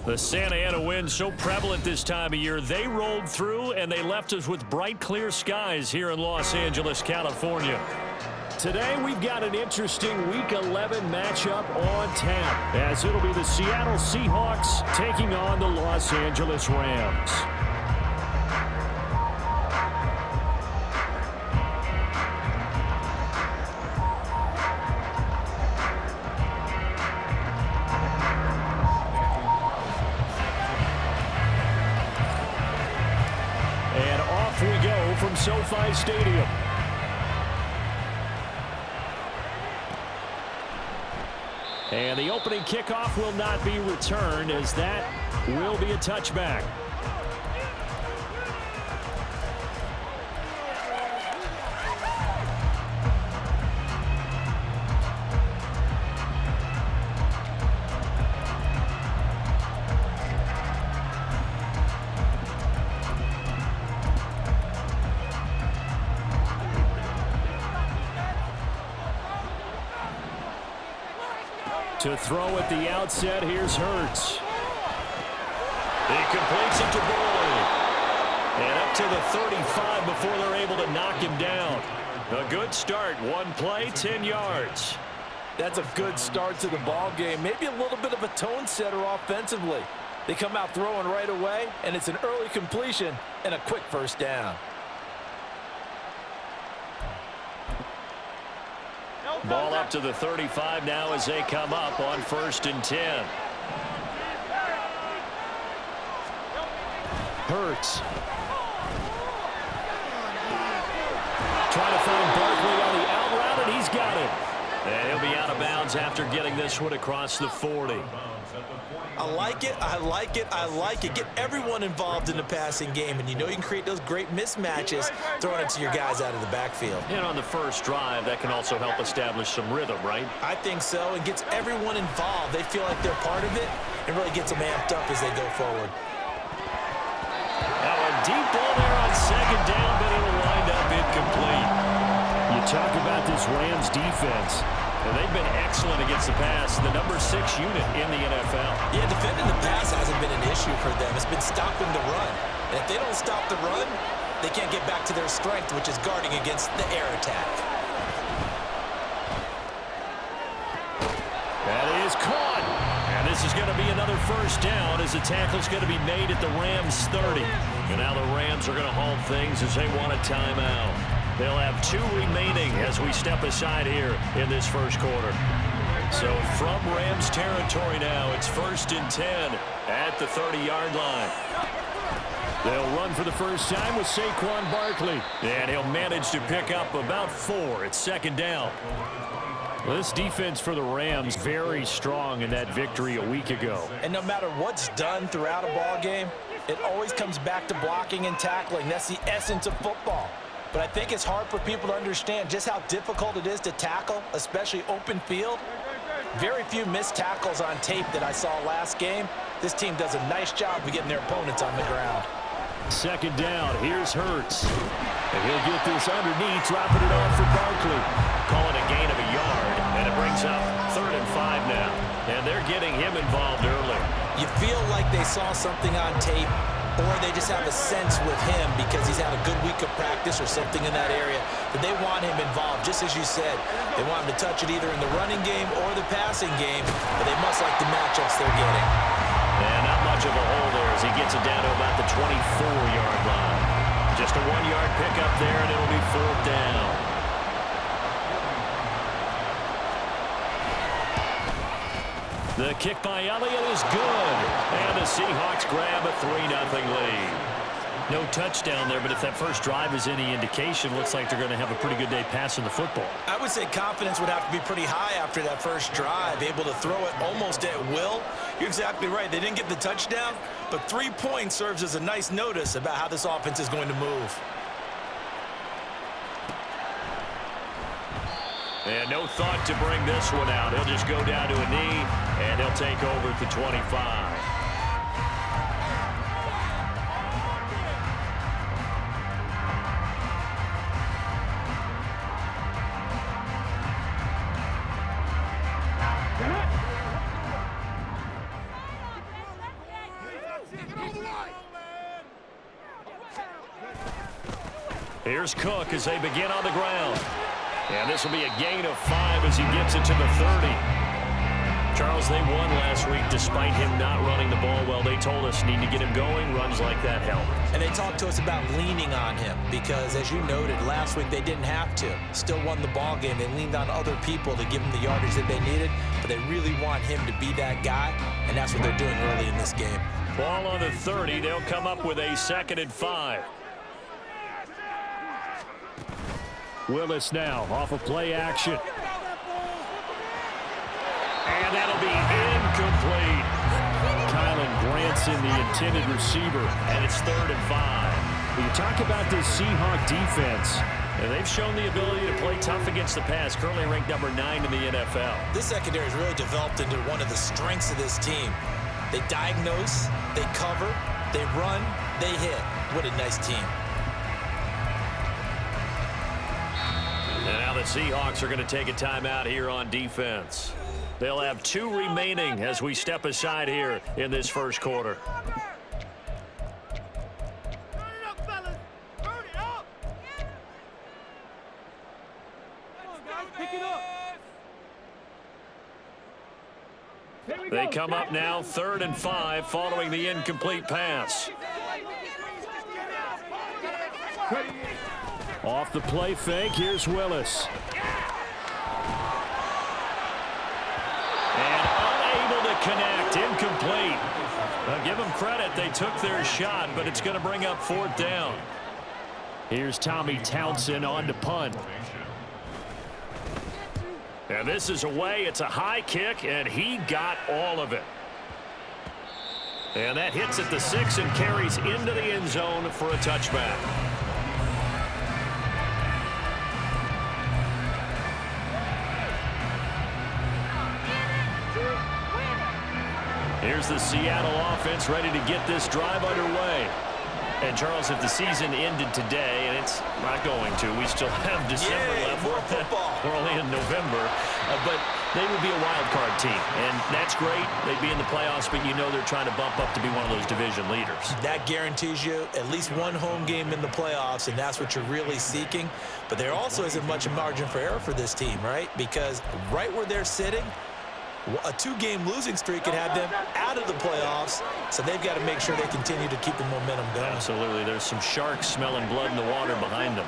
The Santa Ana wind so prevalent this time of year. They rolled through, and they left us with bright, clear skies here in Los Angeles, California. Today, we've got an interesting Week 11 matchup on tap, as it'll be the Seattle Seahawks taking on the Los Angeles Rams. And off we go from SoFi Stadium. And the opening kickoff will not be returned, as that will be a touchback. To throw at the outset, here's Hurts. He completes it to Boyd. And up to the 35 before they're able to knock him down. A good start. One play, 10 yards. That's a good start to the ball game. Maybe a little bit of a tone setter offensively. They come out throwing right away, and it's an early completion and a quick first down. Ball up to the 35 now as they come up on 1st and 10. Hurts. Trying to find Barkley on the out route, and he's got it. And he'll be out of bounds after getting this one across the 40. I like it, I like it, I like it. Get everyone involved in the passing game, and you know you can create those great mismatches throwing it to your guys out of the backfield. And on the first drive, that can also help establish some rhythm, right? I think so. It gets everyone involved. They feel like they're part of it, and really gets them amped up as they go forward. Now a deep ball there on 2nd down, but it'll wind up incomplete. You talk about this Rams defense. And they've been excellent against the pass, the number 6 unit in the NFL. Yeah, defending the pass hasn't been an issue for them. It's been stopping the run. And if they don't stop the run, they can't get back to their strength, which is guarding against the air attack. That is caught. And this is going to be another first down as the tackle's going to be made at the Rams 30. And now the Rams are going to hold things as they want a timeout. They'll have 2 remaining as we step aside here in this first quarter. So from Rams territory now, it's 1st and 10 at the 30-yard line. They'll run for the first time with Saquon Barkley. And he'll manage to pick up about 4. It's 2nd down. This defense for the Rams very strong in that victory a week ago. And no matter what's done throughout a ball game, it always comes back to blocking and tackling. That's the essence of football. But I think it's hard for people to understand just how difficult it is to tackle, especially open field. Very few missed tackles on tape that I saw last game. This team does a nice job of getting their opponents on the ground. 2nd down, here's Hurts. And he'll get this underneath, dropping it off for Barkley. Calling a gain of a yard, and it brings up 3rd and 5 now. And they're getting him involved early. You feel like they saw something on tape, or they just have a sense with him because he's had a good week of practice or something in that area that they want him involved. Just as you said, they want him to touch it either in the running game or the passing game, but they must like the matchups they're getting. And not much of a hole there as he gets it down to about the 24-yard line. Just a 1-yard pickup there, and it'll be 4th down. The kick by Elliott is good. And the Seahawks grab a 3-0 lead. No touchdown there, but if that first drive is any indication, looks like they're going to have a pretty good day passing the football. I would say confidence would have to be pretty high after that first drive, able to throw it almost at will. You're exactly right. They didn't get the touchdown, but 3 points serves as a nice notice about how this offense is going to move. And no thought to bring this one out. He'll just go down to a knee, and he'll take over at the 25. Here's Cook as they begin on the ground. And this will be a gain of 5 as he gets it to the 30. Charles, they won last week despite him not running the ball well. They told us need to get him going. Runs like that help. And they talked to us about leaning on him because, as you noted, last week they didn't have to. Still won the ball game. They leaned on other people to give them the yardage that they needed, but they really want him to be that guy, and that's what they're doing early in this game. Ball on the 30. They'll come up with a 2nd and 5. Willis now off of play action. And that'll be incomplete. Kylan Granson, the intended receiver, and it's 3rd and 5. When you talk about this Seahawk defense, and they've shown the ability to play tough against the pass, currently ranked number 9 in the NFL. This secondary has really developed into one of the strengths of this team. They diagnose, they cover, they run, they hit. What a nice team. And now the Seahawks are going to take a timeout here on defense. They'll have 2 remaining as we step aside here in this first quarter. They come up now 3rd and 5 following the incomplete pass. off the play fake, here's Willis. And unable to connect, incomplete. Now give them credit, they took their shot, but it's going to bring up 4th down. Here's Tommy Townsend on to punt. And this is away. It's a high kick, and he got all of it. And that hits at the 6 and carries into the end zone for a touchback. Here's the Seattle offense ready to get this drive underway. And, Charles, if the season ended today, and it's not going to, we still have December left. More football. We're only in November. But they would be a wild card team, and that's great. They'd be in the playoffs, but you know they're trying to bump up to be one of those division leaders. That guarantees you at least one home game in the playoffs, and that's what you're really seeking. But there also isn't much margin for error for this team, right? Because right where they're sitting, a 2-game losing streak could have them out of the playoffs, so they've got to make sure they continue to keep the momentum going. Absolutely. There's some sharks smelling blood in the water behind them.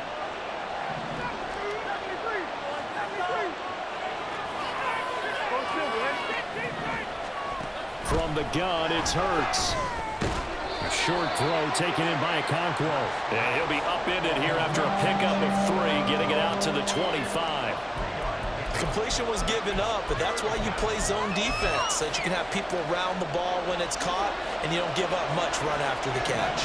From the gun, it's Hurts. A short throw taken in by Okonkwo. And he'll be upended here after a pickup of 3, getting it out to the 25. Completion was given up, but that's why you play zone defense, so that you can have people around the ball when it's caught, and you don't give up much run after the catch.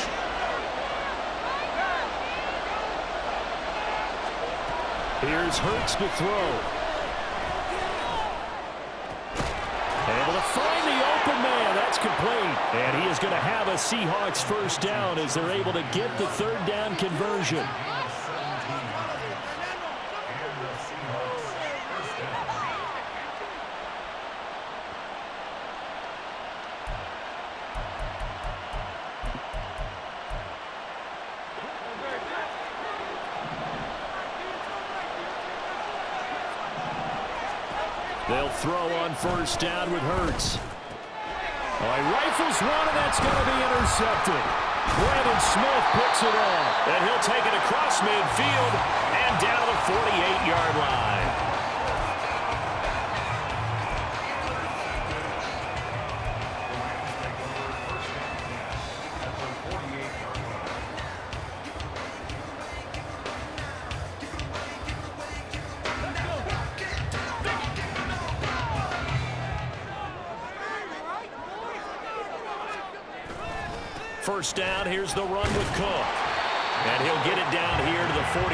Here's Hurts to throw. Able to find the open man. That's complete. And he is going to have a Seahawks first down as they're able to get the 3rd down conversion. They'll throw on 1st down with Hurts. Oh, he rifles one, and that's going to be intercepted. Brandon Smith picks it off. And he'll take it across midfield and down the 48-yard line. First down, here's the run with Cook. And he'll get it down here to the 43.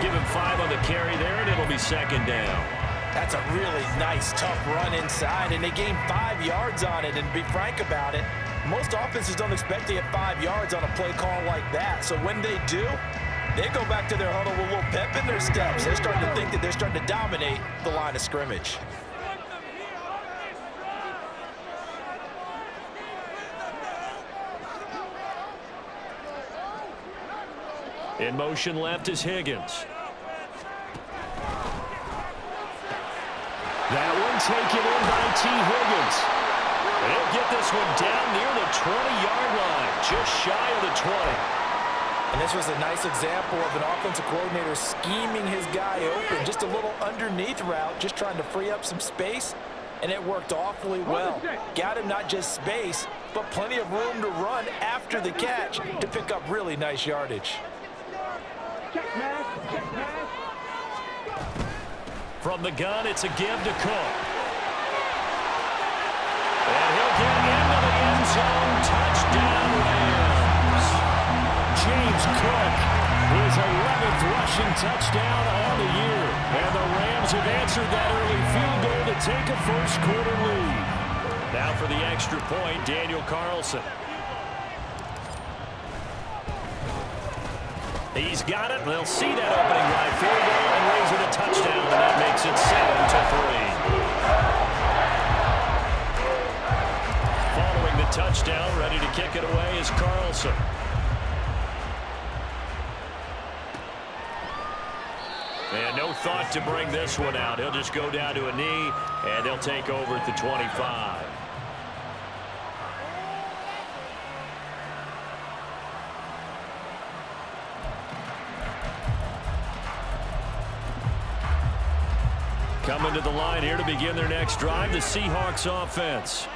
Give him 5 on the carry there, and it'll be 2nd down. That's a really nice, tough run inside, and they gained 5 yards on it. And to be frank about it, most offenses don't expect to get 5 yards on a play call like that. So when they do, they go back to their huddle with a little pep in their steps. They're starting to think that they're starting to dominate the line of scrimmage. In motion left is Higgins. That one taken in by T. Higgins. And he'll get this one down near the 20-yard line, just shy of the 20. And this was a nice example of an offensive coordinator scheming his guy open. Just a little underneath route, just trying to free up some space. And it worked awfully well. Got him not just space, but plenty of room to run after the catch to pick up really nice yardage. From the gun, it's a give to Cook. And he'll get into the end zone. Touchdown, Rams. James Cook, his 11th rushing touchdown on the year. And the Rams have answered that early field goal to take a first-quarter lead. Now for the extra point, Daniel Carlson. He's got it. They'll see that opening drive field goal and raise it a touchdown, and that makes it 7-3. Following the touchdown, ready to kick it away is Carlson. And no thought to bring this one out. He'll just go down to a knee, and they'll take over at the 25. Coming to the line here to begin their next drive, the Seahawks offense.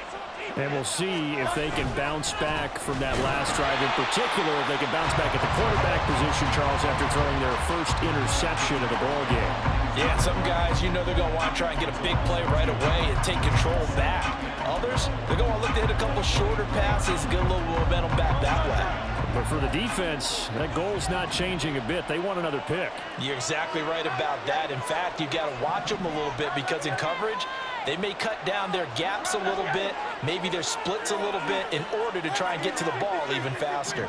And we'll see if they can bounce back from that last drive. In particular, if they can bounce back at the quarterback position, Charles, after throwing their first interception of the ballgame. Yeah, some guys, you know they're going to want to try and get a big play right away and take control back. Others, they're going to look to hit a couple shorter passes and get a little momentum back that way. But for the defense, that goal's not changing a bit. They want another pick. You're exactly right about that. In fact, you've got to watch them a little bit because in coverage, they may cut down their gaps a little bit, maybe their splits a little bit in order to try and get to the ball even faster.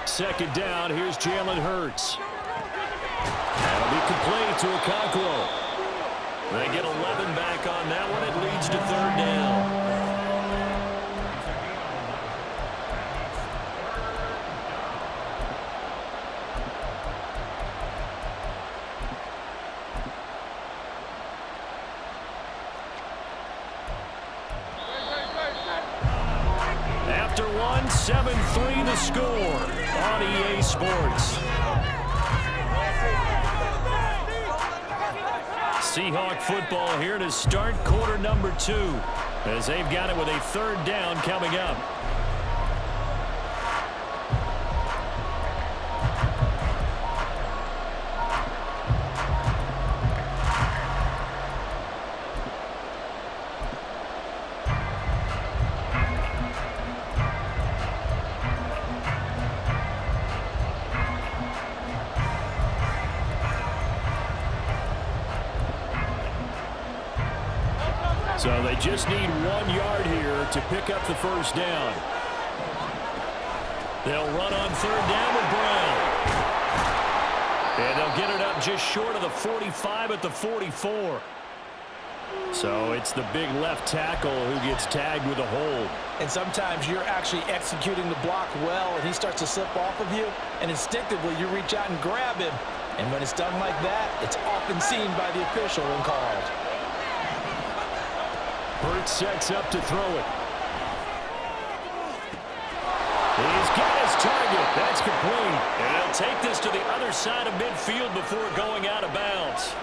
Second down, here's Jalen Hurts. That'll be complete to Okonkwo. They get 11 back on that one. It leads to third down. After one, 7-3 the score on EA Sports. Seahawk football here to start quarter number 2 as they've got it with a third down coming up. So they just need 1 yard here to pick up the first down. They'll run on third down with Brown. And they'll get it up just short of the 45 at the 44. So it's the big left tackle who gets tagged with a hold. And sometimes you're actually executing the block well, and he starts to slip off of you, and instinctively you reach out and grab him. And when it's done like that, it's often seen by the official and called. Hurts sets up to throw it. He's got his target. That's complete. And he'll take this to the other side of midfield before going out of bounds.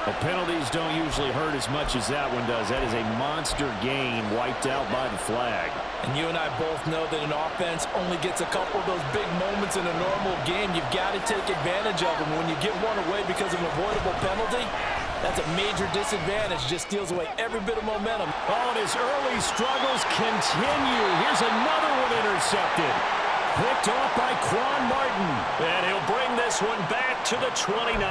Well, penalties don't usually hurt as much as that one does. That is a monster game wiped out by the flag. And you and I both know that an offense only gets a couple of those big moments in a normal game. You've got to take advantage of them. When you give one away because of an avoidable penalty, that's a major disadvantage. Just steals away every bit of momentum. Oh, and his early struggles continue. Here's another one intercepted. Picked off by Quan Martin. And he'll bring this one back to the 29.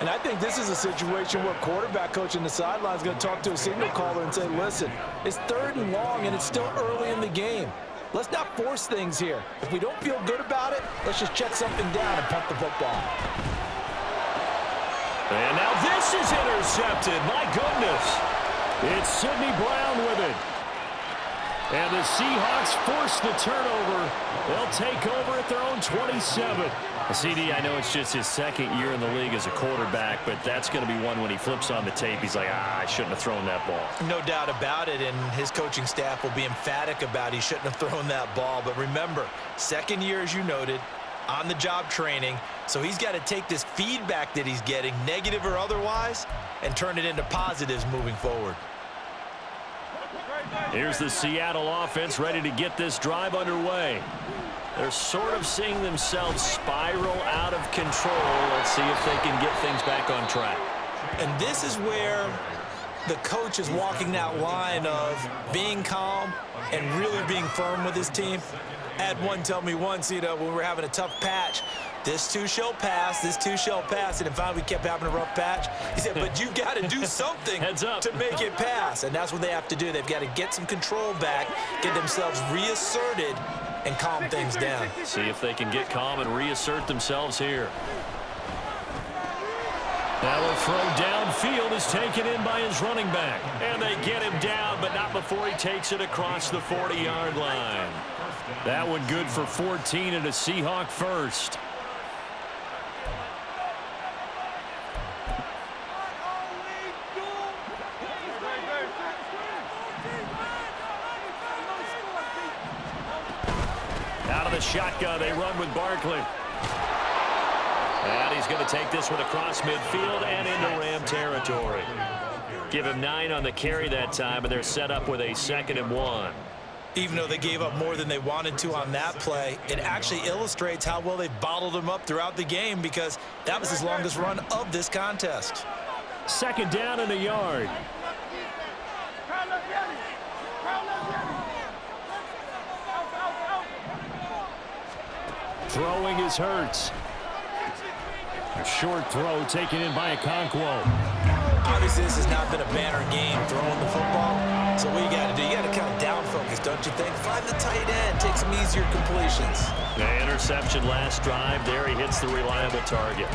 And I think this is a situation where quarterback coach in the sideline is going to talk to a signal caller and say, listen, it's third and long and it's still early in the game. Let's not force things here. If we don't feel good about it, let's just check something down and punt the football. And now this is intercepted. My goodness. It's Sidney Brown with it. And the Seahawks force the turnover. They'll take over at their own 27. Well, CD, I know it's just his second year in the league as a quarterback, but that's going to be one when he flips on the tape. He's like, I shouldn't have thrown that ball. No doubt about it, and his coaching staff will be emphatic about he shouldn't have thrown that ball. But remember, second year, as you noted, on-the-job training, so he's got to take this feedback that he's getting, negative or otherwise, and turn it into positives moving forward. Here's the Seattle offense ready to get this drive underway. They're sort of seeing themselves spiral out of control. Let's see if they can get things back on track. And this is where the coach is walking that line of being calm and really being firm with his team. I had one tell me once, when we were having a tough patch, this too shall pass, this too shall pass, and then finally we kept having a rough patch. He said, but you got to do something to make it pass, and that's what they have to do. They've got to get some control back, get themselves reasserted, and calm things down. See if they can get calm and reassert themselves here. Now a throw downfield is taken in by his running back. And they get him down, but not before he takes it across the 40-yard line. That one good for 14 and a Seahawk first. Out of the shotgun, they run with Barkley. And he's going to take this one across midfield and into Ram territory. Give him 9 on the carry that time, and they're set up with a 2nd and 1. Even though they gave up more than they wanted to on that play, it actually illustrates how well they bottled him up throughout the game, because that was his longest run of this contest. 2nd down and a yard. Throwing is Hurts. A short throw taken in by Okonkwo. Obviously, this has not been a banner game throwing the football. So what you got to do, you got to kind of down focus, don't you think? Find the tight end, take some easier completions. The interception last drive. There he hits the reliable target.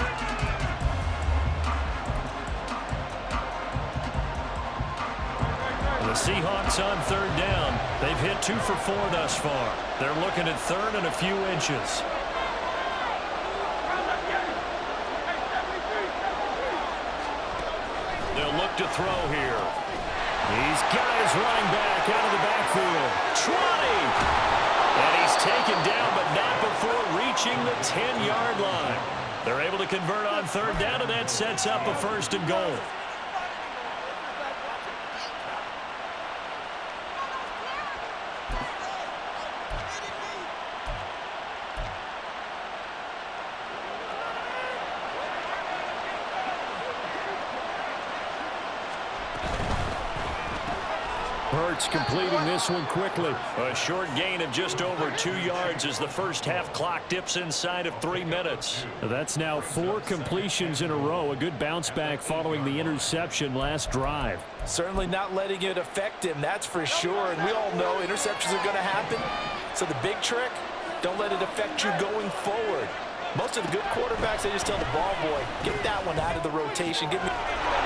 The Seahawks on 3rd down. They've hit 2 for 4 thus far. They're looking at 3rd and a few inches. They'll look to throw here. He's got his running back out of the backfield. 20! And he's taken down, but not before reaching the 10-yard line. They're able to convert on 3rd down, and that sets up a 1st and goal. Hurts completing this one quickly. A short gain of just over 2 yards as the first half clock dips inside of 3 minutes. That's now 4 completions in a row. A good bounce back following the interception last drive. Certainly not letting it affect him, that's for sure. And we all know interceptions are going to happen. So the big trick, don't let it affect you going forward. Most of the good quarterbacks, they just tell the ball boy, get that one out of the rotation. Give me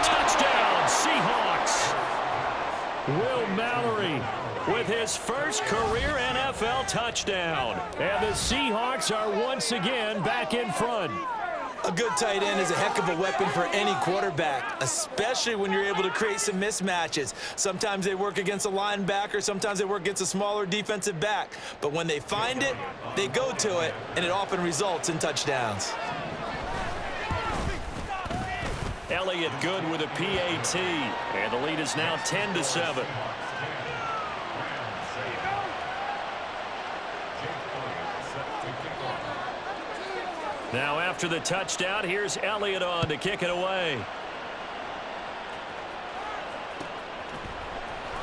touchdown, Seahawks. Will Mallory with his first career NFL touchdown. And the Seahawks are once again back in front. A good tight end is a heck of a weapon for any quarterback, especially when you're able to create some mismatches. Sometimes they work against a linebacker, sometimes they work against a smaller defensive back. But when they find it, they go to it, and it often results in touchdowns. Elliott good with a PAT, and the lead is now 10-7. Now after the touchdown, here's Elliott on to kick it away.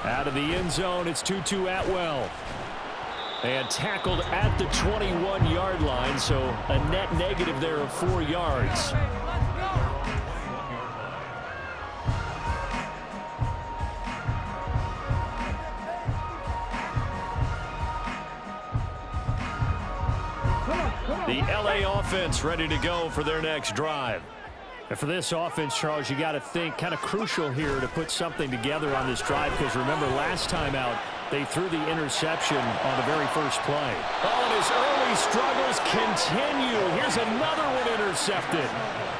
Out of the end zone, it's Tutu Atwell. And tackled at the 21-yard line, so a net negative there of 4 yards. The LA offense ready to go for their next drive. And for this offense, Charles, you got to think kind of crucial here to put something together on this drive, because remember last time out, They threw the interception on the very first play. Oh, and his early struggles continue. Here's another one intercepted.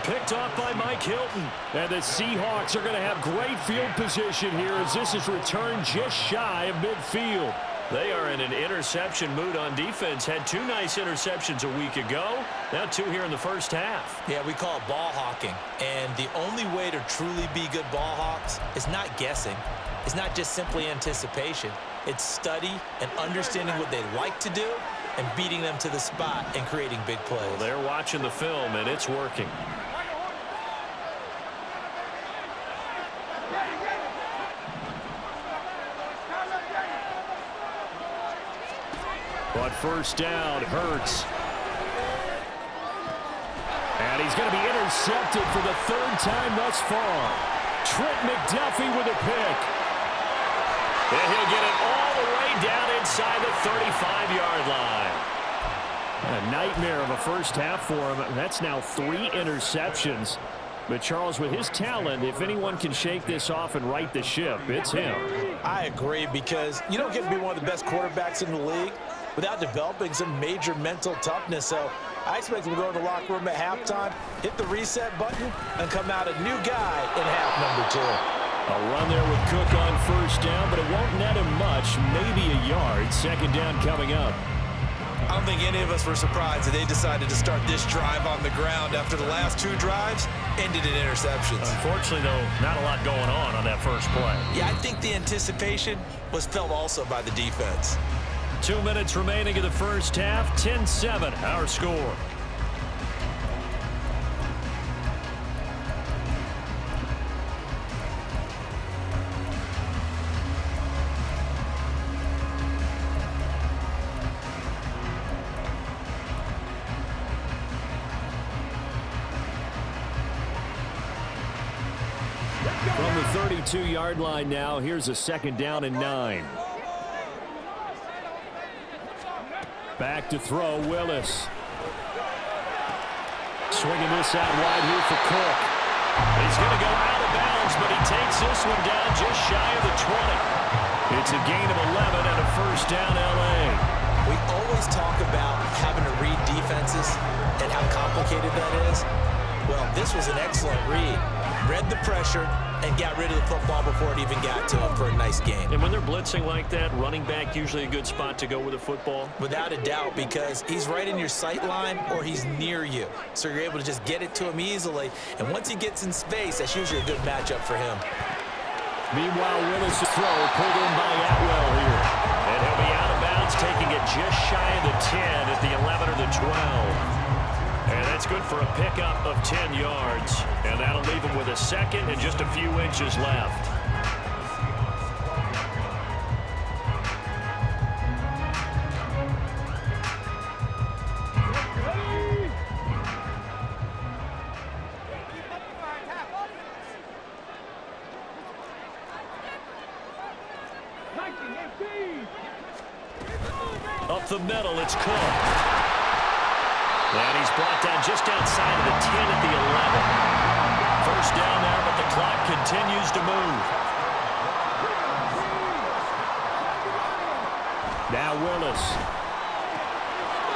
Picked off by Mike Hilton. And the Seahawks are going to have great field position here as this is returned just shy of midfield. They are in an interception mood on defense. Had 2 nice interceptions a week ago. Now 2 here in the first half. Yeah, we call it ball hawking. And the only way to truly be good ball hawks is not guessing. It's not just simply anticipation. It's study and understanding what they like to do and beating them to the spot and creating big plays. Well, they're watching the film, and it's working. But first down, Hurts. And he's going to be intercepted for the 3rd time thus far. Trent McDuffie with a pick. And he'll get it all the way down inside the 35-yard line. A nightmare of a first half for him. That's now 3 interceptions. But, Charles, with his talent, if anyone can shake this off and right the ship, it's him. I agree, because you don't get to be one of the best quarterbacks in the league without developing some major mental toughness. So I expect him to go in the locker room at halftime, hit the reset button, and come out a new guy in half number 2. A run there with Cook on first down, but it won't net him much, maybe a yard. 2nd down coming up. I don't think any of us were surprised that they decided to start this drive on the ground after the last 2 drives ended in interceptions. Unfortunately, though, not a lot going on that first play. Yeah, I think the anticipation was felt also by the defense. 2 minutes remaining in the first half. 10-7, our score. From the 32-yard line now, here's a 2nd down and 9. Back to throw, Willis. Swinging this out wide here for Cook. He's going to go out of bounds, but he takes this one down just shy of the 20. It's a gain of 11 and a first down, L.A. We always talk about having to read defenses and how complicated that is. Well, this was an excellent read. Read the pressure and got rid of the football before it even got to him for a nice gain. And when they're blitzing like that, running back usually a good spot to go with the football? Without a doubt, because he's right in your sight line or he's near you. So you're able to just get it to him easily. And once he gets in space, that's usually a good matchup for him. Meanwhile, Willis' throw pulled in by Atwell here. And he'll be out of bounds, taking it just shy of the 10 at the 11 or the 12. And that's good for a pickup of 10 yards. And that'll leave him with a 2nd and just a few inches left. Up the middle, it's Cook. And he's brought down just outside of the 10 at the 11. First down there, but the clock continues to move. Now Willis.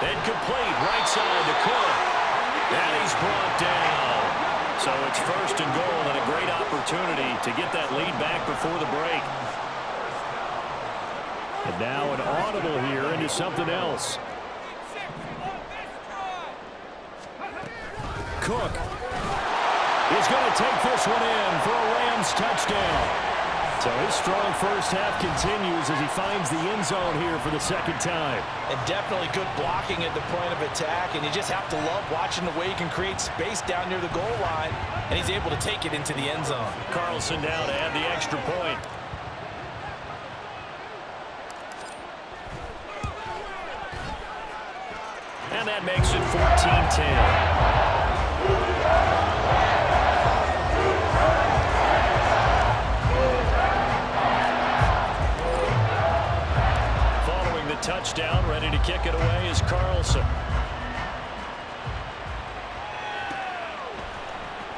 Incomplete, right side to Cook. And he's brought down. So it's 1st and goal and a great opportunity to get that lead back before the break. And now an audible here into something else. Cook is going to take this one in for a Rams touchdown. So his strong first half continues as he finds the end zone here for the 2nd time. And definitely good blocking at the point of attack. And you just have to love watching the way he can create space down near the goal line. And he's able to take it into the end zone. Carlson down to add the extra point. And that makes it 14-10. Following the touchdown, ready to kick it away is Carlson.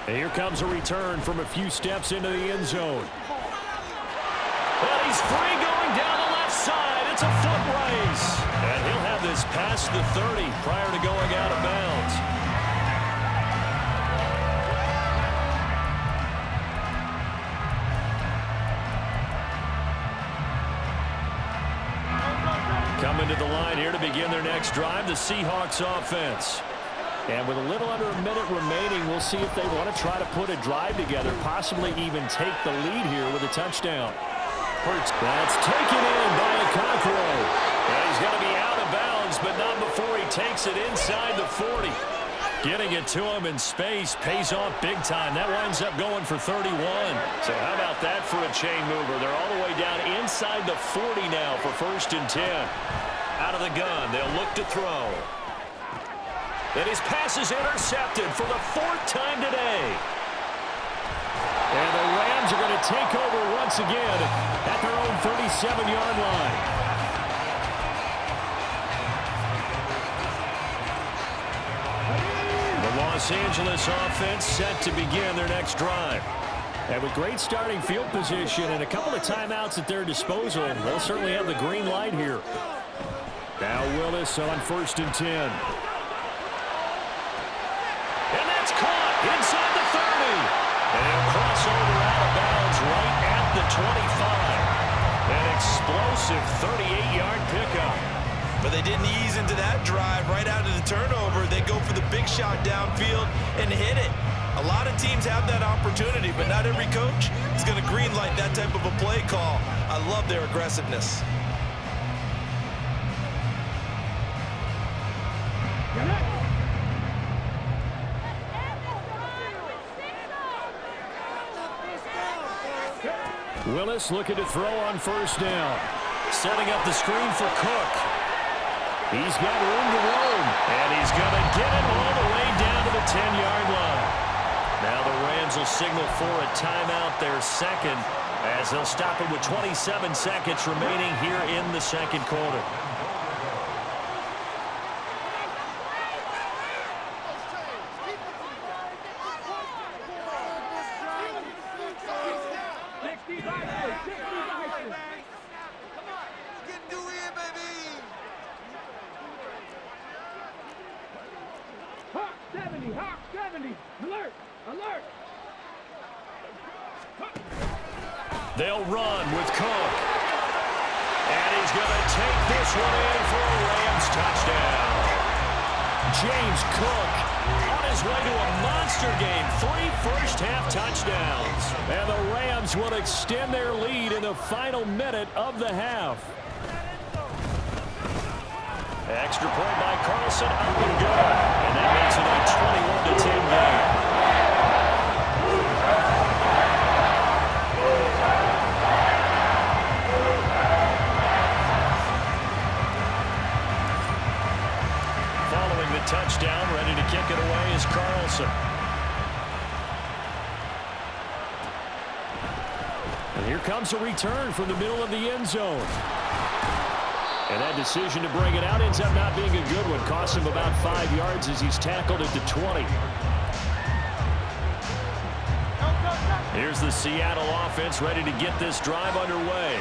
And here comes a return from a few steps into the end zone. Well, he's free going down the left side. It's a foot race. And he'll have this past the 30 prior to going out of bounds. Coming to the line here to begin their next drive, the Seahawks offense. And with a little under a minute remaining, we'll see if they want to try to put a drive together, possibly even take the lead here with a touchdown. That's taken in by Okonkwo. And he's going to be out of bounds, but not before he takes it inside the 40. Getting it to him in space pays off big time. That winds up going for 31. So how about that for a chain mover? They're all the way down inside the 40 now for 1st and 10. Out of the gun, they'll look to throw. And his pass is intercepted for the 4th time today. And the Rams are going to take over once again at their own 37-yard line. Los Angeles offense set to begin their next drive. And with great starting field position and a couple of timeouts at their disposal, they'll certainly have the green light here. Now Willis on 1st and 10. And that's caught inside the 30. And he'll cross over out of bounds right at the 25. An explosive 38-yard pickup. But they didn't ease into that drive right out of the turnover. They go for the big shot downfield and hit it. A lot of teams have that opportunity, but not every coach is going to green light that type of a play call. I love their aggressiveness. Willis looking to throw on 1st down. Setting up the screen for Cook. He's got room to roam, and he's going to get it all the way down to the 10-yard line. Now the Rams will signal for a timeout, their second, as they'll stop it with 27 seconds remaining here in the second quarter. They'll run with Cook. And he's going to take this one in for a Rams touchdown. James Cook on his way to a monster game. 3 first-half touchdowns. And the Rams will extend their lead in the final minute of the half. Extra point by Carlson, up and good. And that makes it a 21-10 game. Touchdown, ready to kick it away is Carlson. And here comes a return from the middle of the end zone. And that decision to bring it out ends up not being a good one. Cost him about 5 yards as he's tackled at the 20. Here's the Seattle offense ready to get this drive underway.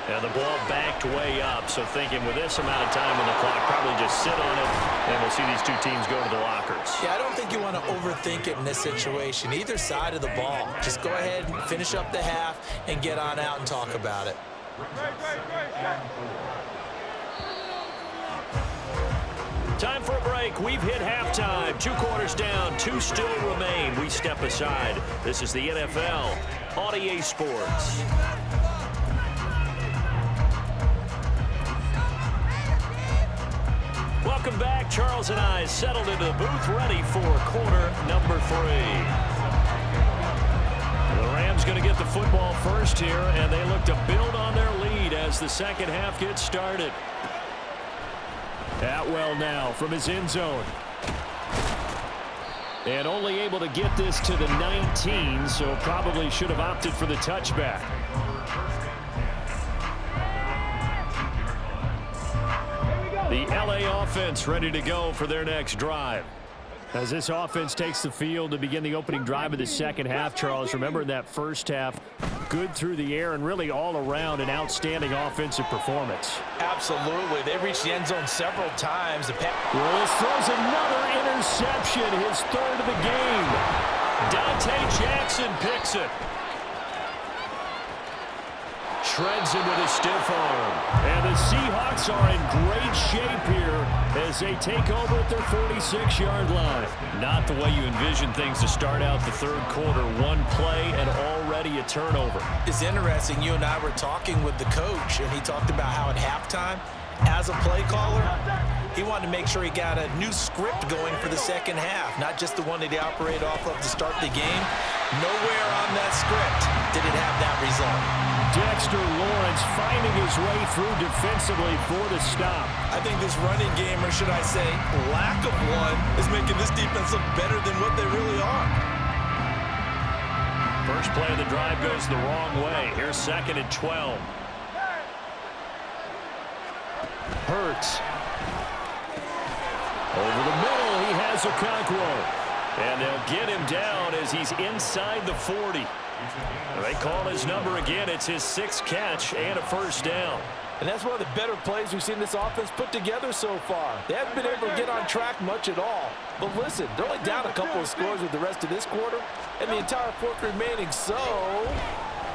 And the ball backed way up, so thinking with this amount of time on the clock, probably just sit on it, and we'll see these two teams go to the lockers. Yeah, I don't think you want to overthink it in this situation. Either side of the ball. Just go ahead and finish up the half and get on out and talk about it. Time for a break. We've hit halftime. 2 quarters down, 2 still remain. We step aside. This is the NFL on EA Sports. Welcome back. Charles and I settled into the booth, ready for quarter number 3. The Rams going to get the football first here, and they look to build on their lead as the second half gets started. Atwell now from his end zone. And only able to get this to the 19, so probably should have opted for the touchback. The LA offense ready to go for their next drive. As this offense takes the field to begin the opening drive of the second half, Charles, remember in that first half, good through the air and really all around an outstanding offensive performance. Absolutely. They reached the end zone several times. Willis throws another interception, his third of the game. Dante Jackson picks it. Shreds him with a stiff arm. And the Seahawks are in great shape here as they take over at their 46-yard line. Not the way you envision things to start out the third quarter. One play and already a turnover. It's interesting. You and I were talking with the coach, and he talked about how at halftime, as a play caller, he wanted to make sure he got a new script going for the second half, not just the one that he operated off of to start the game. Nowhere on that script did it have that result. Dexter Lawrence finding his way through defensively for the stop. I think this running game, or should I say lack of one, is making this defense look better than what they really are. First play of the drive goes the wrong way. Here's 2nd and 12. Hurts. Over the middle, he has Okonkwo. And they'll get him down as he's inside the 40. They call his number again. It's his 6th catch and a first down. And that's one of the better plays we've seen this offense put together so far. They haven't been able to get on track much at all. But listen, they're only down a couple of scores with the rest of this quarter and the entire fourth remaining, so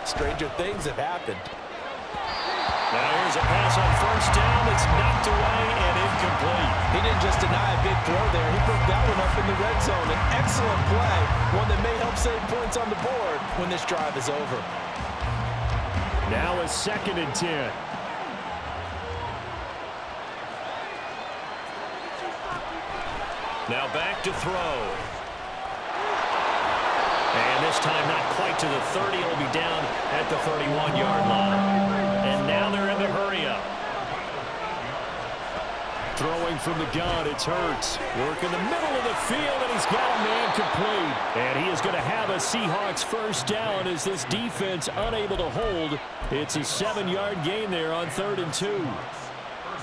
stranger things have happened. Now here's a pass on first down that's knocked away and incomplete. He didn't just deny a big throw there. He broke that one up in the red zone. An excellent play, one that may help save points on the board when this drive is over. Now a 2nd and 10. Now back to throw. And this time not quite to the 30. It'll be down at the 31-yard line. And now they're in the hurry-up. Throwing from the gun, it's Hurts. Work in the middle of the field, and he's got a man complete. And he is going to have a Seahawks first down as this defense unable to hold. It's a 7-yard gain there on 3rd and 2.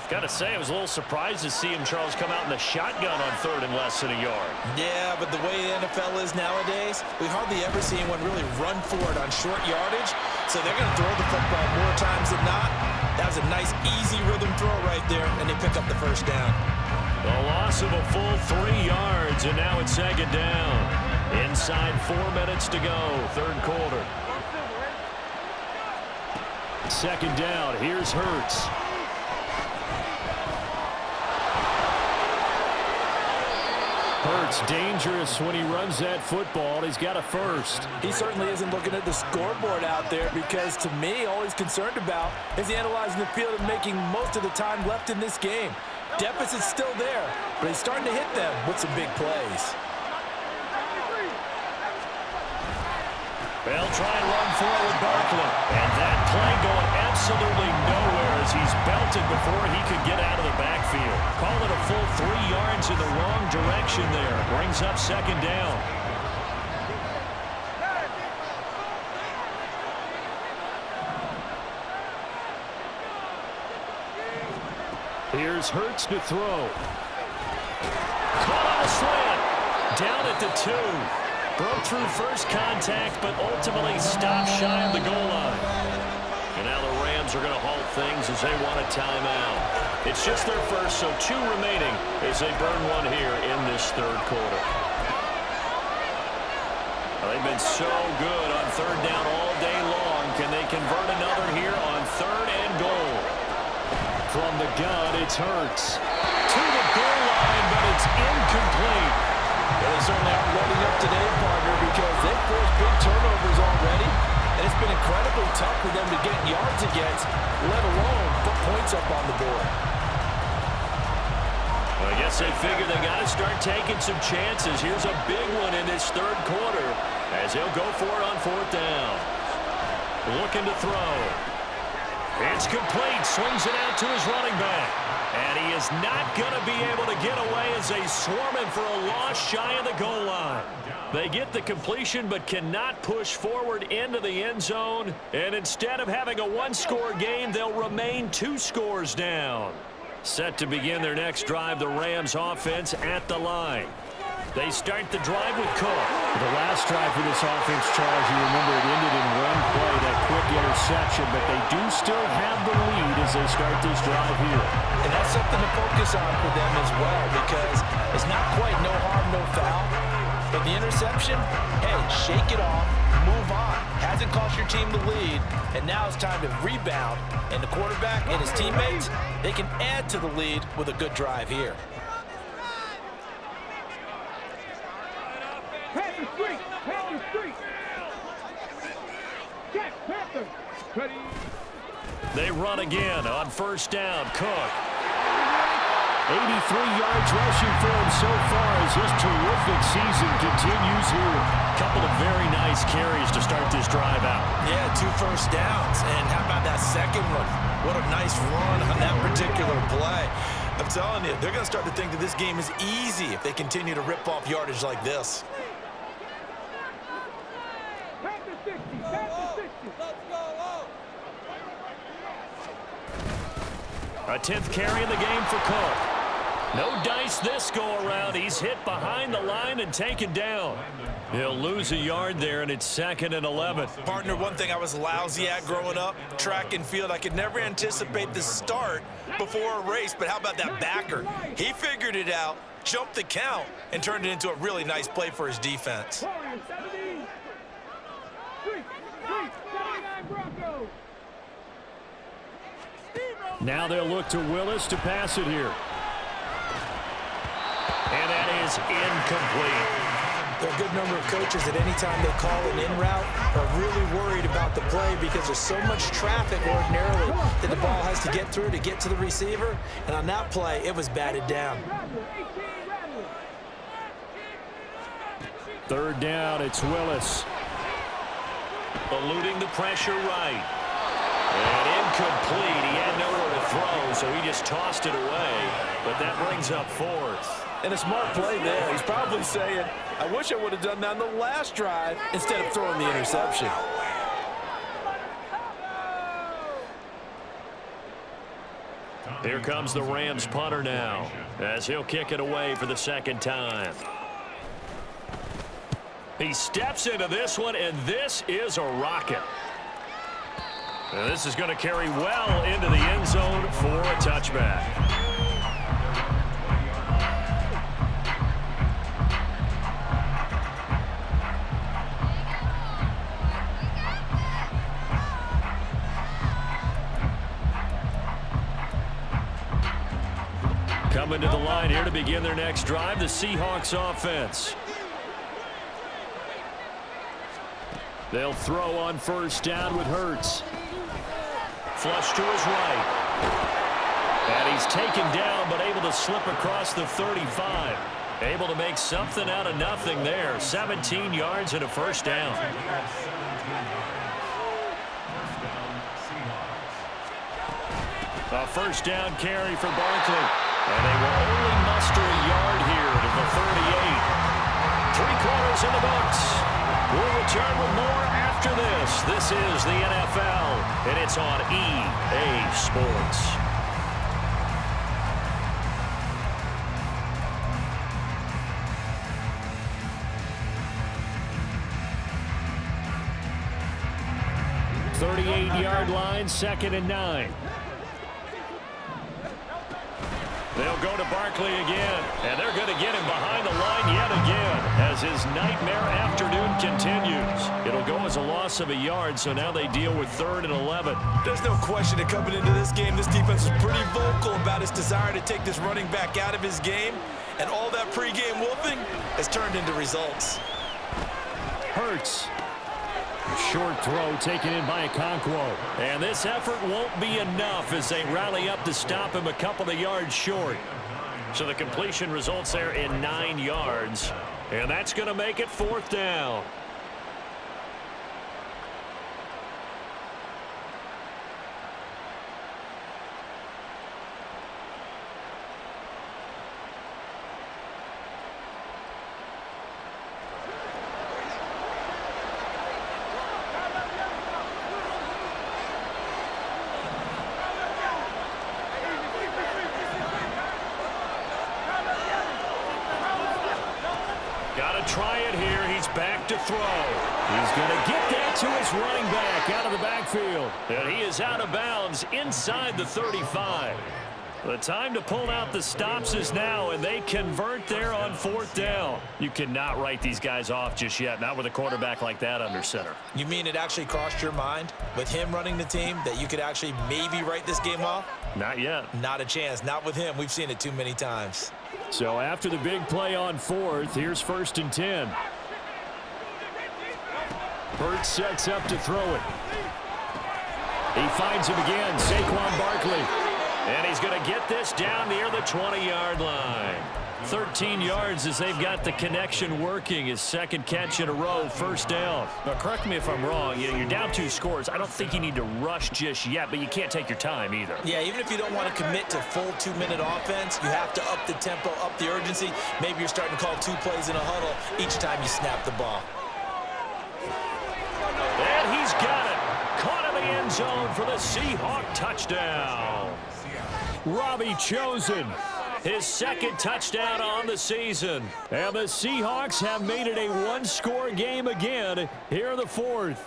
Got to say, I was a little surprised to see him, Charles, come out in the shotgun on 3rd and less than a yard. Yeah, but the way the NFL is nowadays, we hardly ever see anyone really run for it on short yardage. So they're going to throw the football more times than not. That was a nice, easy rhythm throw right there, and they pick up the first down. A loss of a full 3 yards, and now it's 2nd down. Inside 4 minutes to go, third quarter. 2nd down, here's Hurts. Hurts dangerous when he runs that football. He's got a first. He certainly isn't looking at the scoreboard out there because, to me, all he's concerned about is analyzing the field and making most of the time left in this game. Deficit's still there, but he's starting to hit them with some big plays. They'll try and run forward with Barkley. And that play going absolutely nowhere as he's belted before he could get out of the backfield. Call it a full 3 yards in the wrong direction there. Brings up 2nd down. Here's Hurts to throw. Caught on a slant. Down at the 2. Broke through first contact, but ultimately stopped shy of the goal line. And now the Rams are going to halt things as they want a timeout. It's just their first, so 2 remaining as they burn one here in this third quarter. Well, they've been so good on 3rd down all day long. Can they convert another here on 3rd and goal? From the gun, it's Hurts. To the goal line, but it's incomplete. Well, they certainly aren't loading up today, partner, because they've forced big turnovers already, and it's been incredibly tough for them to get yards against, let alone put points up on the board. Well, I guess they figure they got to start taking some chances. Here's a big one in this third quarter as he'll go for it on 4th down. Looking to throw. It's complete. Swings it out to his running back. And he is not going to be able to get away as they swarm him for a loss shy of the goal line. They get the completion but cannot push forward into the end zone. And instead of having a 1-score game, they'll remain 2 scores down. Set to begin their next drive, the Rams offense at the line. They start the drive with Cook. The last drive for this offense, Charles, you remember it ended in one play. That interception, but they do still have the lead as they start this drive here. And that's something to focus on for them as well, because it's not quite no harm, no foul. But the interception, hey, shake it off, move on. Hasn't cost your team the lead, and now it's time to rebound. And the quarterback and his teammates, they can add to the lead with a good drive here. They run again on first down. Cook. 83 yards rushing for him so far as his terrific season continues here. Couple of very nice carries to start this drive out. Yeah, 2 first downs. And how about that second one? What a nice run on that particular play. I'm telling you, they're going to start to think that this game is easy if they continue to rip off yardage like this. A 10th carry in the game for Cook. No dice this go-around. He's hit behind the line and taken down. He'll lose a yard there, and it's 2nd and 11. Partner, one thing I was lousy at growing up, track and field, I could never anticipate the start before a race, but how about that backer? He figured it out, jumped the count, and turned it into a really nice play for his defense. Now they'll look to Willis to pass it here. And that is incomplete. There are a good number of coaches that anytime they call an in route are really worried about the play because there's so much traffic ordinarily that the ball has to get through to get to the receiver. And on that play, it was batted down. 3rd down, it's Willis. Eluding the pressure right. And incomplete. He had nowhere to throw, so he just tossed it away. But that brings up 4th. And a smart play there. He's probably saying, I wish I would have done that on the last drive instead of throwing the interception. Here comes the Rams punter now, as he'll kick it away for the 2nd time. He steps into this one, and this is a rocket. And this is going to carry well into the end zone for a touchback. Coming to the line here to begin their next drive, the Seahawks offense. They'll throw on first down with Hurts. Flush to his right. And he's taken down, but able to slip across the 35. Able to make something out of nothing there. 17 yards and a first down. A first down carry for Barkley. And they will only muster a yard here to the 38. 3 quarters in the books. We'll return with more after this. This is the NFL, and it's on EA Sports. Yard line, 2nd and 9. They'll go to Barkley again, and they're going to get him behind the line yet again as his nightmare afternoon continues. It'll go as a loss of a yard, so now they deal with 3rd and 11. There's no question that coming into this game, this defense is pretty vocal about its desire to take this running back out of his game, and all that pregame wolfing has turned into results. Hurts. Short throw taken in by Okonkwo. And this effort won't be enough as they rally up to stop him a couple of yards short. So the completion results there in 9 yards. And that's going to make it 4th down. They'll try it here. He's back to throw. He's going to get that to his running back out of the backfield. And he is out of bounds inside the 35. The time to pull out the stops is now, and they convert there on 4th down. You cannot write these guys off just yet, not with a quarterback like that under center. You mean it actually crossed your mind with him running the team that you could actually maybe write this game off? Not yet. Not a chance. Not with him. We've seen it too many times. So after the big play on 4th, here's 1st and 10. Hurts sets up to throw it. He finds him again, Saquon Barkley. And he's going to get this down near the 20-yard line. 13 yards as they've got the connection working. His second catch in a row, 1st down. Now, correct me if I'm wrong. You're down 2 scores. I don't think you need to rush just yet, but you can't take your time either. Yeah, even if you don't want to commit to full 2-minute offense, you have to up the tempo, up the urgency. Maybe you're starting to call 2 plays in a huddle each time you snap the ball. And he's got it. Caught in the end zone for the Seahawk touchdown. Robbie Chosen. His second touchdown on the season. And the Seahawks have made it a 1-score game again here in the 4th.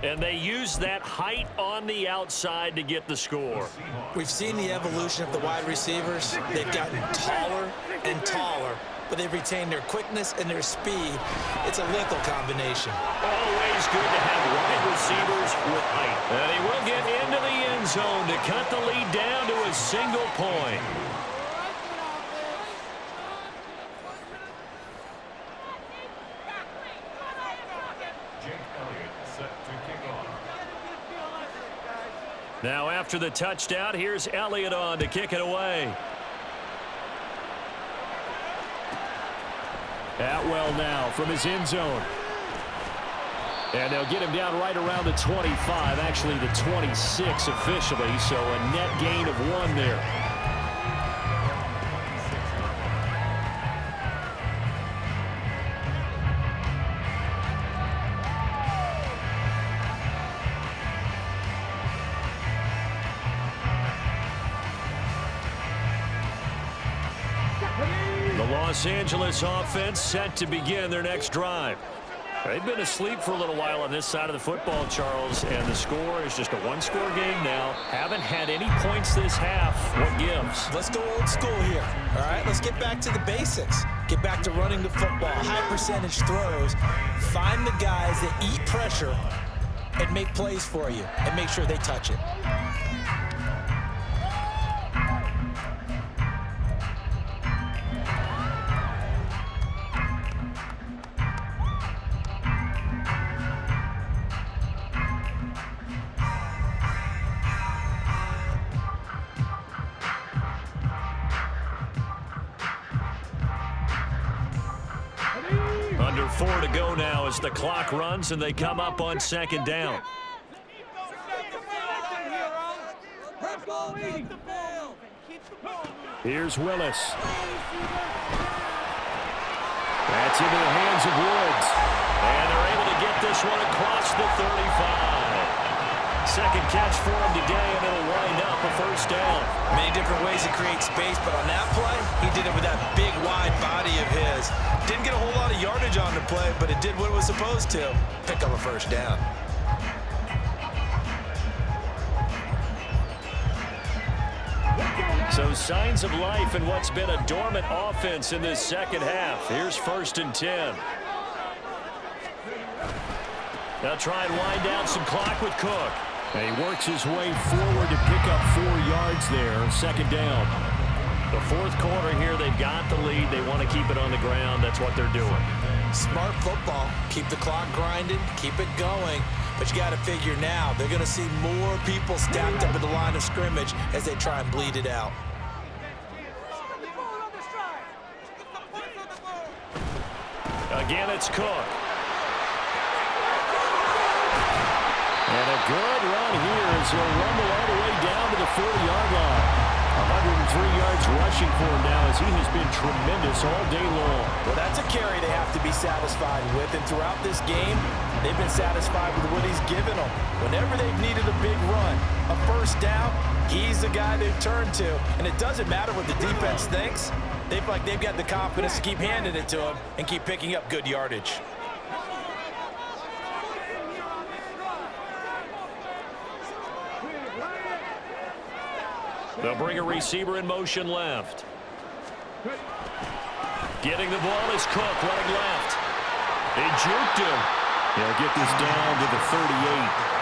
And they use that height on the outside to get the score. We've seen the evolution of the wide receivers. They've gotten taller and taller, but they've retained their quickness and their speed. It's a lethal combination. Always good to have wide receivers with height. And he will get into the end zone to cut the lead down to a single point. Now after the touchdown, here's Elliott on to kick it away. Atwell now from his end zone. And they'll get him down right around the 25, actually the 26 officially, so a net gain of 1 there. Los Angeles offense set to begin their next drive. They've been asleep for a little while on this side of the football, Charles, and the score is just a 1-score game now. Haven't had any points this half. What gives? Let's go old school here. All right, let's get back to the basics. Get back to running the football, high percentage throws. Find the guys that eat pressure and make plays for you and make sure they touch it. Under 4 to go now as the clock runs and they come up on 2nd down. Here's Willis. That's into the hands of Woods. And they're able to get this one across the 35. Second catch for him today, and it'll wind up a 1st down. Many different ways to create space, but on that play, he did it with that big, wide body of his. Didn't get a whole lot of yardage on the play, but it did what it was supposed to. Pick up a 1st down. So signs of life in what's been a dormant offense in this second half. Here's 1st and 10. They'll try and wind down some clock with Cook. And he works his way forward to pick up 4 yards there. 2nd down. The 4th quarter here, they've got the lead. They want to keep it on the ground. That's what they're doing. Smart football. Keep the clock grinding. Keep it going. But you got to figure now, they're going to see more people stacked up at the line of scrimmage as they try and bleed it out. Again, it's Cook. And a good run here as he'll rumble all the way down to the 40-yard line. 103 yards rushing for him now as he has been tremendous all day long. Well, that's a carry they have to be satisfied with. And throughout this game, they've been satisfied with what he's given them. Whenever they've needed a big run, a 1st down, he's the guy they've turned to. And it doesn't matter what the defense thinks. They feel like they've got the confidence to keep handing it to him and keep picking up good yardage. They'll bring a receiver in motion left. Getting the ball is Cook, running left. They juked him. They'll get this down to the 38.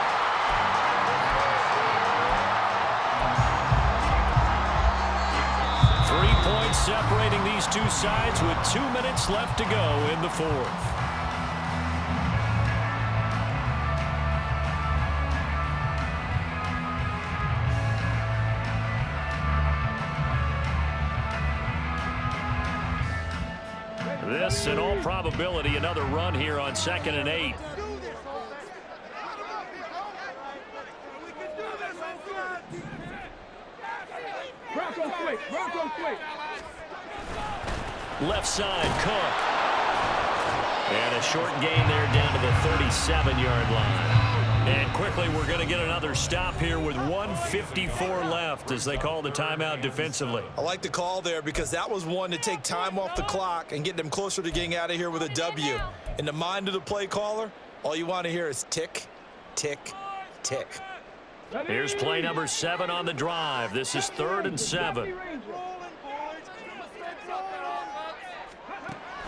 Points separating these two sides with 2 minutes left to go in the fourth. This, in all probability, another run here on 2nd and 8. Left side, Cook. And a short gain there down to the 37-yard line. And quickly, we're going to get another stop here with 1:54 left as they call the timeout defensively. I like the call there because that was one to take time off the clock and get them closer to getting out of here with a W. In the mind of the play caller, all you want to hear is tick, tick, tick. Here's play number 7 on the drive. This is 3rd and 7.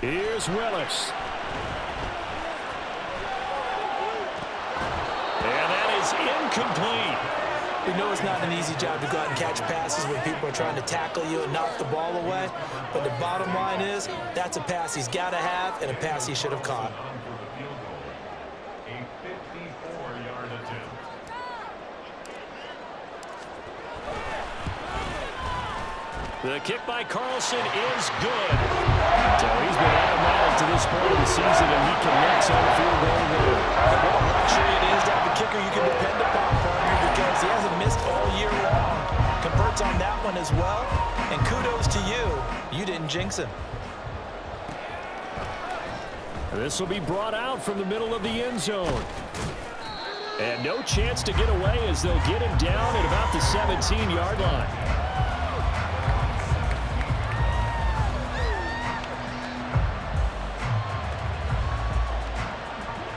Here's Willis. And that is incomplete. We know it's not an easy job to go out and catch passes when people are trying to tackle you and knock the ball away. But the bottom line is that's a pass he's got to have and a pass he should have caught. The kick by Carlson is good. So he's been automatic to this point of the season, and he connects on the field goal there. What a luxury it is to have a kicker you can depend upon, partner, because he hasn't missed all year long. Converts on that one as well, and kudos to you. You didn't jinx him. This will be brought out from the middle of the end zone. And no chance to get away as they'll get him down at about the 17-yard line.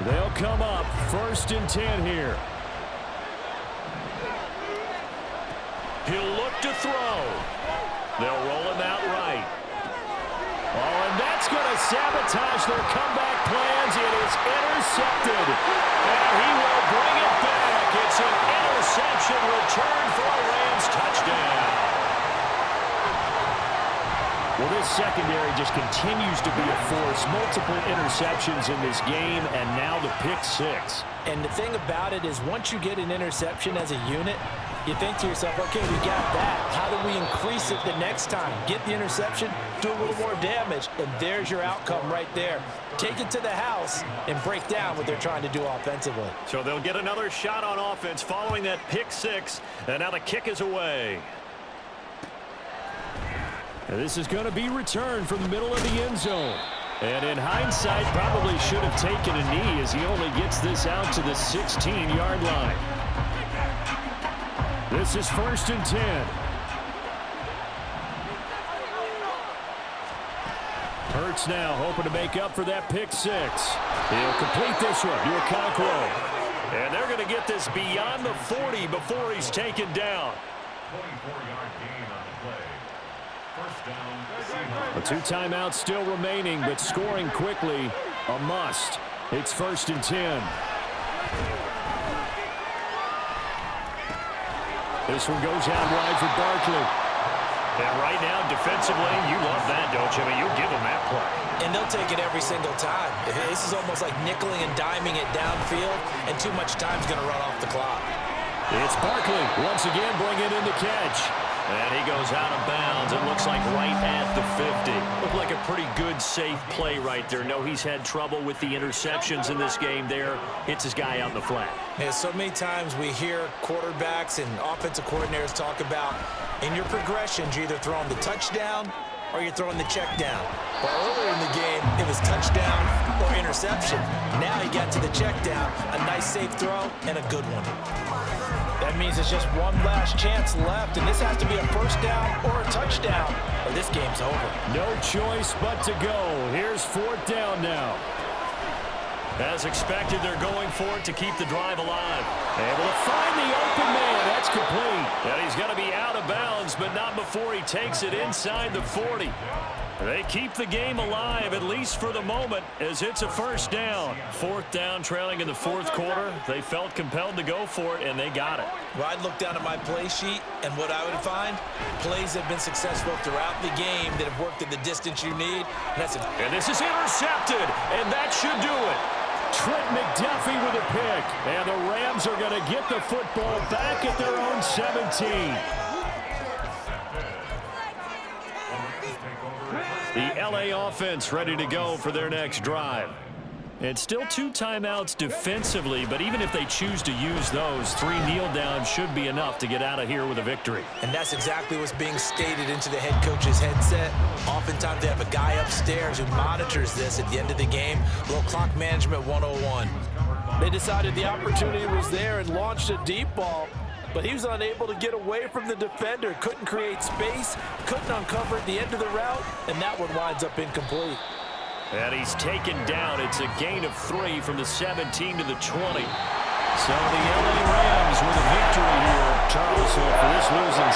They'll come up 1st and 10 here. He'll look to throw. They'll roll him out right. Oh, and that's going to sabotage their comeback plans. It is intercepted. And he will bring it back. It's an interception return for a Rams touchdown. Well, this secondary just continues to be a force. Multiple interceptions in this game, and now the pick 6. And the thing about it is once you get an interception as a unit, you think to yourself, okay, we got that. How do we increase it the next time? Get the interception, do a little more damage, and there's your outcome right there. Take it to the house and break down what they're trying to do offensively. So they'll get another shot on offense following that pick 6, and now the kick is away. And this is going to be returned from the middle of the end zone. And in hindsight, probably should have taken a knee as he only gets this out to the 16-yard line. This is 1st and 10. Hurts now hoping to make up for that pick 6. He'll complete this one to Okonkwo. And they're going to get this beyond the 40 before he's taken down. 24-yard gain on the play. First down. A 2 timeouts still remaining, but scoring quickly a must. It's 1st and 10. This one goes out wide for Barkley. And right now, defensively, you love that, don't you? I mean, you'll give them that play. And they'll take it every single time. This is almost like nickeling and diming it downfield, and too much time's going to run off the clock. It's Barkley once again bringing in the catch. And he goes out of bounds. It looks like right at the 50. Looked like a pretty good, safe play right there. No, he's had trouble with the interceptions in this game there. Hits his guy out in the flat. Yeah, so many times we hear quarterbacks and offensive coordinators talk about in your progressions, you're either throwing the touchdown or you're throwing the check down. Well, earlier in the game, it was touchdown or interception. Now he got to the check down, a nice safe throw, and a good one. That means it's just one last chance left, and this has to be a first down or a touchdown. or this game's over. No choice but to go. Here's 4th down now. As expected, they're going for it to keep the drive alive. Able to find the open man. That's complete. And he's going to be out of bounds, but not before he takes it inside the 40. They keep the game alive, at least for the moment, as it's a 1st down. 4th down, trailing in the 4th quarter. They felt compelled to go for it, and they got it. Well, I'd look down at my play sheet, and what I would find, plays have been successful throughout the game that have worked at the distance you need. And this is intercepted, and that should do it. Trent McDuffie with a pick. And the Rams are going to get the football back at their own 17. The LA offense ready to go for their next drive. It's still 2 timeouts defensively, but even if they choose to use those, 3 kneel downs should be enough to get out of here with a victory. And that's exactly what's being stated into the head coach's headset. Oftentimes they have a guy upstairs who monitors this at the end of the game. A little clock management 101. They decided the opportunity was there and launched a deep ball, but he was unable to get away from the defender. Couldn't create space, couldn't uncover at the end of the route, and that one winds up incomplete. And he's taken down. It's a gain of 3 from the 17 to the 20. So the LA Rams with a victory here. Charles, so for this losing